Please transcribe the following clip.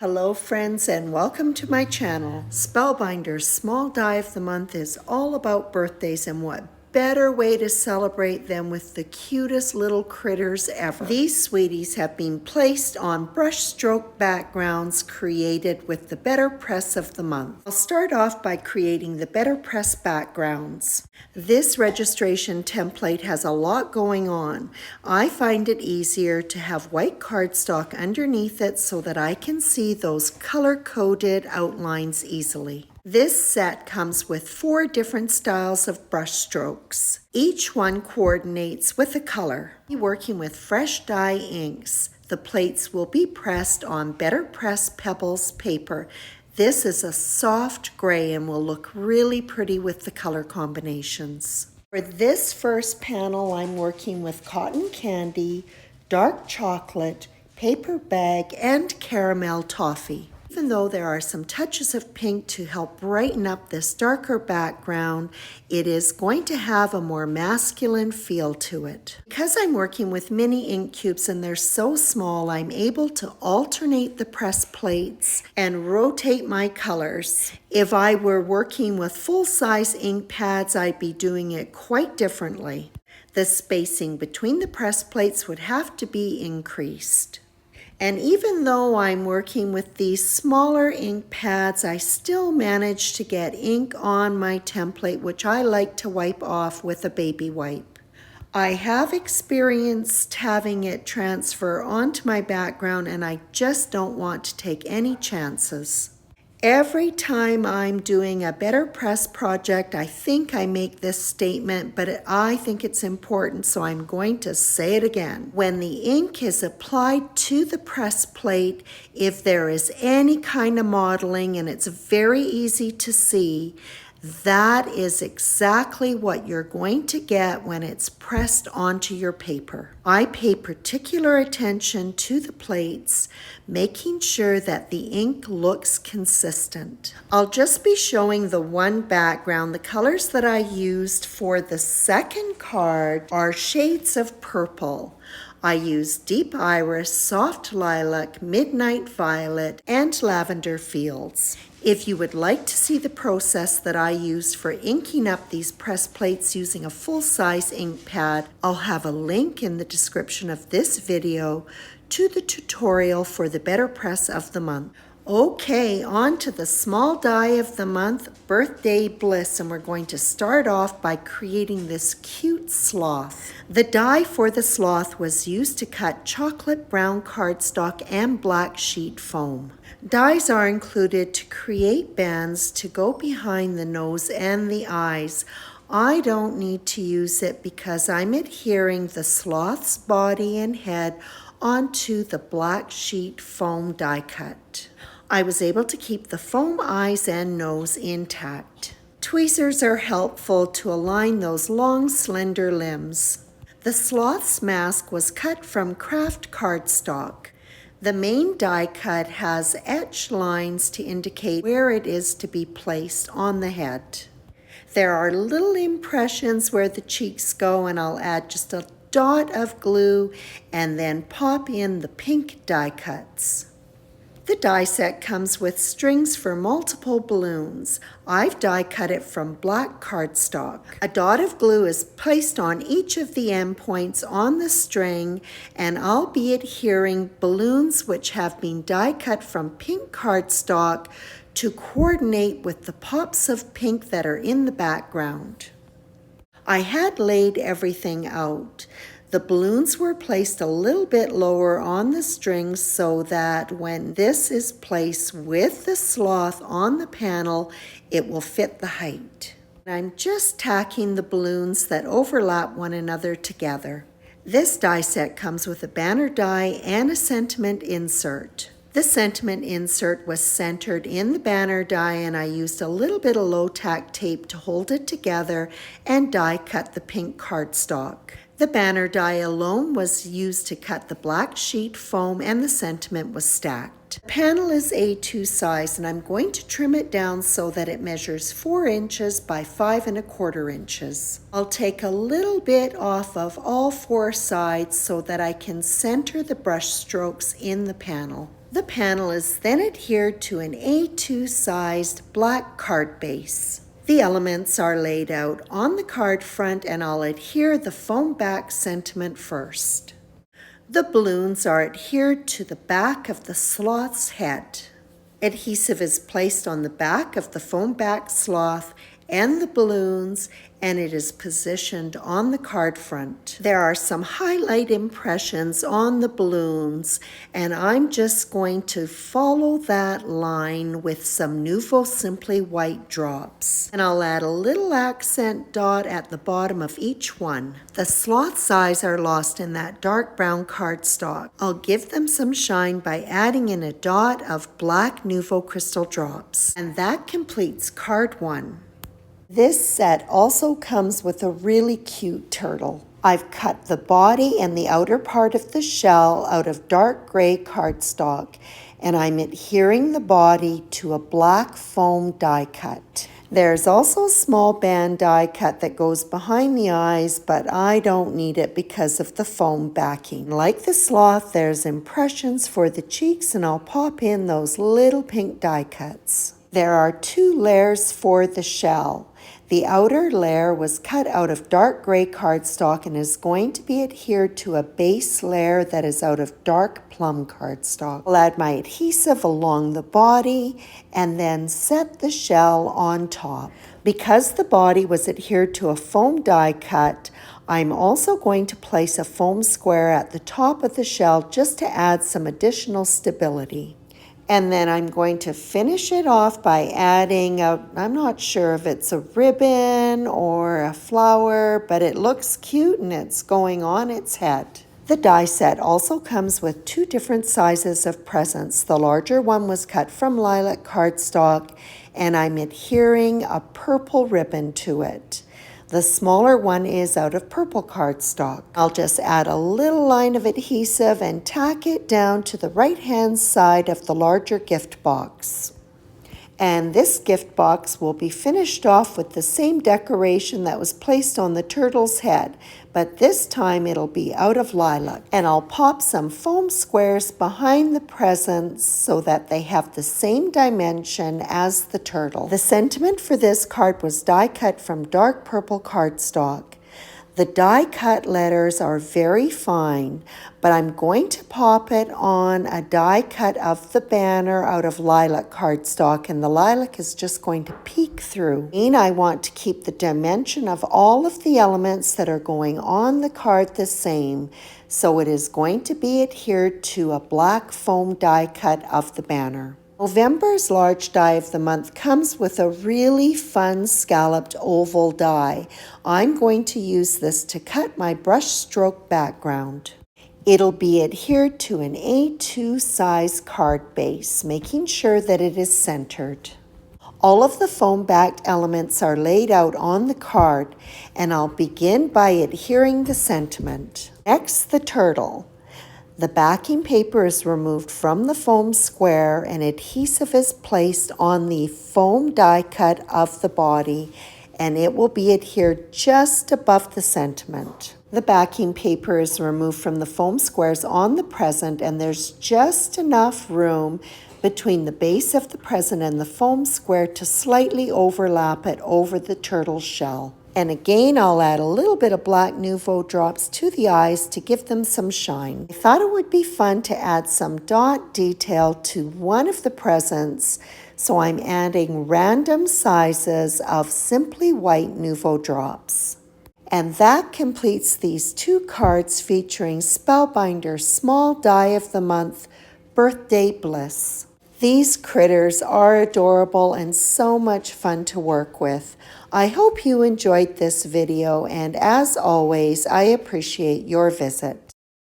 Hello friends and welcome to my channel. Spellbinders Small Die of the Month is all about birthdays, and what better way to celebrate them with the cutest little critters ever. These sweeties have been placed on brushstroke backgrounds created with the Better Press of the month. I'll start off by creating the Better Press backgrounds. This registration template has a lot going on. I find it easier to have white cardstock underneath it so that I can see those color-coded outlines easily. This set comes with 4 different styles of brush strokes. Each one coordinates with a color. Working with fresh dye inks, the plates will be pressed on Better Press Pebbles paper. This is a soft gray and will look really pretty with the color combinations. For this first panel, I'm working with cotton candy, dark chocolate, paper bag, and caramel toffee. Even though there are some touches of pink to help brighten up this darker background, it is going to have a more masculine feel to it. Because I'm working with mini ink cubes and they're so small, I'm able to alternate the press plates and rotate my colors. If I were working with full-size ink pads, I'd be doing it quite differently. The spacing between the press plates would have to be increased. And even though I'm working with these smaller ink pads, I still manage to get ink on my template, which I like to wipe off with a baby wipe. I have experienced having it transfer onto my background, and I just don't want to take any chances. Every time I'm doing a Better Press project, I think I make this statement, but I think it's important, so I'm going to say it again. When the ink is applied to the press plate, if there is any kind of modeling, and it's very easy to see, that is exactly what you're going to get when it's pressed onto your paper. I pay particular attention to the plates, making sure that the ink looks consistent. I'll just be showing the one background. The colors that I used for the second card are shades of purple. I used deep iris, soft lilac, midnight violet, and lavender fields. If you would like to see the process that I used for inking up these press plates using a full-size ink pad, I'll have a link in the description of this video to the tutorial for the Better Press of the month. Okay, on to the small die of the month, Birthday Bliss, and we're going to start off by creating this cute sloth. The die for the sloth was used to cut chocolate brown cardstock and black sheet foam. Dies are included to create bands to go behind the nose and the eyes. I don't need to use it because I'm adhering the sloth's body and head onto the black sheet foam die cut. I was able to keep the foam eyes and nose intact. Tweezers are helpful to align those long, slender limbs. The sloth's mask was cut from craft cardstock. The main die cut has etched lines to indicate where it is to be placed on the head. There are little impressions where the cheeks go, and I'll add just a dot of glue and then pop in the pink die cuts. The die set comes with strings for multiple balloons. I've die cut it from black cardstock. A dot of glue is placed on each of the end points on the string, and I'll be adhering balloons which have been die cut from pink cardstock to coordinate with the pops of pink that are in the background. I had laid everything out. The balloons were placed a little bit lower on the strings so that when this is placed with the sloth on the panel, it will fit the height. I'm just tacking the balloons that overlap one another together. This die set comes with a banner die and a sentiment insert. The sentiment insert was centered in the banner die, and I used a little bit of low-tack tape to hold it together and die cut the pink cardstock. The banner die alone was used to cut the black sheet foam, and the sentiment was stacked. The panel is A2 size, and I'm going to trim it down so that it measures 4 inches by 5 1/4 inches. I'll take a little bit off of all 4 sides so that I can center the brush strokes in the panel. The panel is then adhered to an A2 sized black card base. The elements are laid out on the card front, and I'll adhere the foam back sentiment first. The balloons are adhered to the back of the sloth's head. Adhesive is placed on the back of the foam back sloth and the balloons, and it is positioned on the card front. There are some highlight impressions on the balloons, and I'm just going to follow that line with some Nouveau Simply White drops. And I'll add a little accent dot at the bottom of each one. The sloth's eyes are lost in that dark brown cardstock. I'll give them some shine by adding in a dot of black Nouveau crystal drops. And that completes card 1. This set also comes with a really cute turtle. I've cut the body and the outer part of the shell out of dark gray cardstock, and I'm adhering the body to a black foam die cut. There's also a small band die cut that goes behind the eyes, but I don't need it because of the foam backing. Like the sloth, there's impressions for the cheeks, and I'll pop in those little pink die cuts. There are 2 layers for the shell. The outer layer was cut out of dark gray cardstock and is going to be adhered to a base layer that is out of dark plum cardstock. I'll add my adhesive along the body and then set the shell on top. Because the body was adhered to a foam die cut, I'm also going to place a foam square at the top of the shell just to add some additional stability. And then I'm going to finish it off by adding I'm not sure if it's a ribbon or a flower, but it looks cute and it's going on its head. The die set also comes with 2 different sizes of presents. The larger one was cut from lilac cardstock, and I'm adhering a purple ribbon to it. The smaller one is out of purple cardstock. I'll just add a little line of adhesive and tack it down to the right-hand side of the larger gift box. And this gift box will be finished off with the same decoration that was placed on the turtle's head, but this time it'll be out of lilac. And I'll pop some foam squares behind the presents so that they have the same dimension as the turtle. The sentiment for this card was die cut from dark purple cardstock. The die cut letters are very fine, but I'm going to pop it on a die cut of the banner out of lilac cardstock, and the lilac is just going to peek through. And I want to keep the dimension of all of the elements that are going on the card the same, so it is going to be adhered to a black foam die cut of the banner. November's large die of the month comes with a really fun scalloped oval die. I'm going to use this to cut my brush stroke background. It'll be adhered to an A2 size card base, making sure that it is centered. All of the foam backed elements are laid out on the card, and I'll begin by adhering the sentiment. Next, the turtle. The backing paper is removed from the foam square and adhesive is placed on the foam die cut of the body, and it will be adhered just above the sentiment. The backing paper is removed from the foam squares on the present, and there's just enough room between the base of the present and the foam square to slightly overlap it over the turtle shell. And again, I'll add a little bit of black Nouveau drops to the eyes to give them some shine. I thought it would be fun to add some dot detail to one of the presents, so I'm adding random sizes of Simply White Nouveau drops. And that completes these 2 cards featuring Spellbinders Small Die of the Month Birthday Bliss. These critters are adorable and so much fun to work with. I hope you enjoyed this video, and as always, I appreciate your visit.